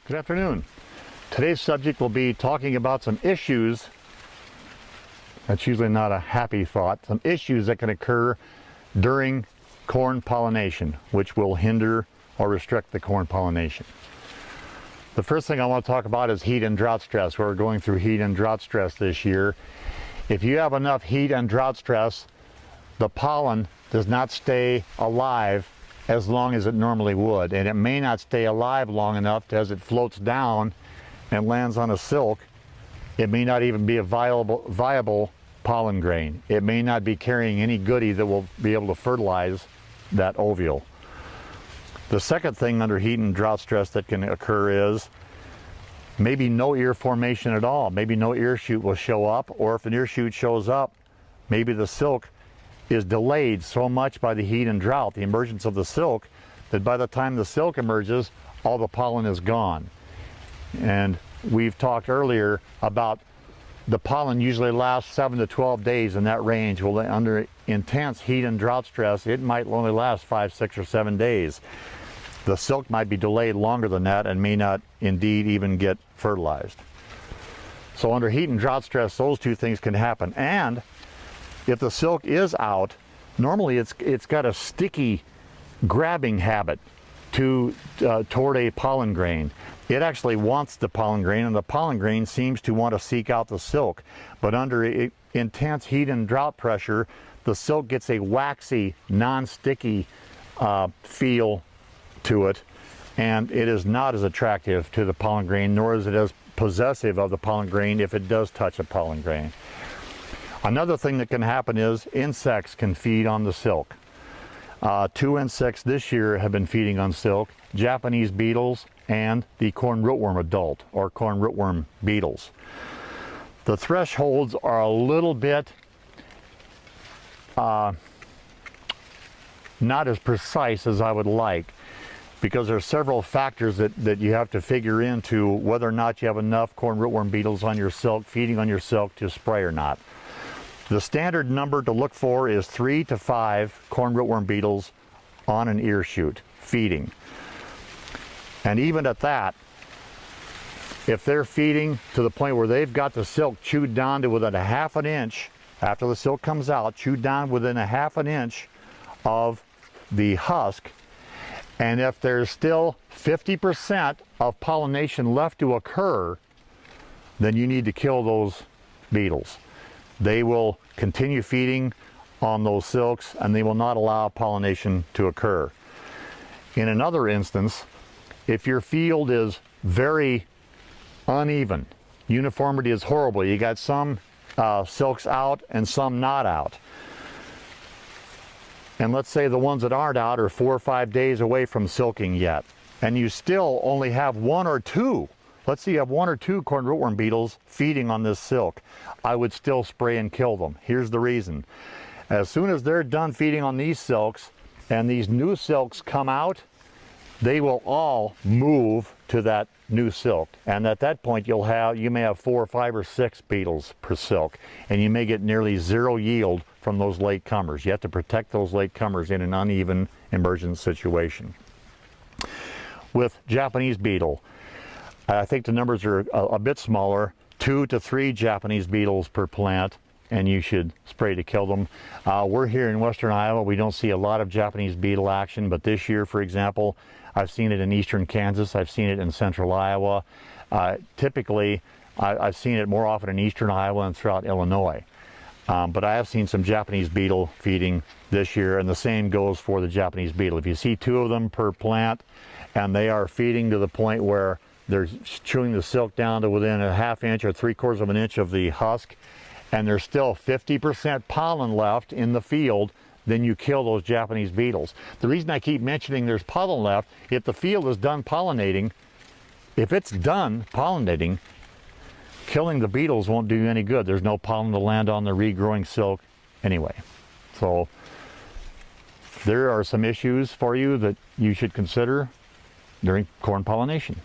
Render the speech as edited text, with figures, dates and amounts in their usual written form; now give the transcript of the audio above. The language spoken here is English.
Good afternoon. Today's subject will be talking about some issues. That's usually not a happy thought. Some issues that can occur during corn pollination, which will hinder or restrict the corn pollination. The first thing I want to talk about is heat and drought stress. We're going through heat and drought stress this year. If you have enough heat and drought stress, the pollen does not stay alive as long as it normally would, and it may not stay alive long enough as it floats down and lands on a silk. It may not even be a viable pollen grain. It may not be carrying any goodie that will be able to fertilize that ovule. The second thing under heat and drought stress that can occur is maybe no ear formation at all. Maybe no ear shoot will show up, or if an ear shoot shows up, maybe the silk is delayed so much by the heat and drought, the emergence of the silk, that by the time the silk emerges, all the pollen is gone. And we've talked earlier about the pollen usually lasts 7 to 12 days in that range. Well, under intense heat and drought stress, it might only last 5, 6, or 7 days. The silk might be delayed longer than that and may not indeed even get fertilized. So under heat and drought stress, those two things can happen. And if the silk is out, normally it's got a sticky grabbing habit toward a pollen grain. It actually wants the pollen grain, and the pollen grain seems to want to seek out the silk. But under intense heat and drought pressure, the silk gets a waxy, non-sticky feel to it, and it is not as attractive to the pollen grain, nor is it as possessive of the pollen grain if it does touch a pollen grain. Another thing that can happen is insects can feed on the silk. 2 insects this year have been feeding on silk: Japanese beetles and the corn rootworm adult, or corn rootworm beetles. The thresholds are a little bit not as precise as I would like, because there are several factors that you have to figure into whether or not you have enough corn rootworm beetles on your silk, feeding on your silk, to spray or not. The standard number to look for is 3 to 5 corn rootworm beetles on an ear shoot feeding. And even at that, if they're feeding to the point where they've got the silk chewed down to within a half an inch, after the silk comes out, chewed down within a half an inch of the husk, and if there's still 50% of pollination left to occur, then you need to kill those beetles. They will continue feeding on those silks, and they will not allow pollination to occur. In another instance, if your field is very uneven, uniformity is horrible, you got some silks out and some not out, and let's say the ones that aren't out are 4 or 5 days away from silking yet, and you still only have 1 or 2, let's say you have 1 or 2 corn rootworm beetles feeding on this silk, I would still spray and kill them. Here's the reason. As soon as they're done feeding on these silks and these new silks come out, they will all move to that new silk, and at that point you may have 4 or 5 or 6 beetles per silk, and you may get nearly 0 yield from those late comers. You have to protect those late comers in an uneven emergence situation. With Japanese beetle, I think the numbers are a bit smaller, 2 to 3 Japanese beetles per plant, and you should spray to kill them. We're here in western Iowa. We don't see a lot of Japanese beetle action, but this year, for example, I've seen it in eastern Kansas, I've seen it in central Iowa. Typically, I've seen it more often in eastern Iowa and throughout Illinois. But I have seen some Japanese beetle feeding this year, and the same goes for the Japanese beetle. If you see 2 of them per plant, and they are feeding to the point where they're chewing the silk down to within a half inch or 3/4 of an inch of the husk, and there's still 50% pollen left in the field, then you kill those Japanese beetles. The reason I keep mentioning there's pollen left, if the field is done pollinating, if it's done pollinating, killing the beetles won't do you any good. There's no pollen to land on the regrowing silk anyway. So there are some issues for you that you should consider during corn pollination.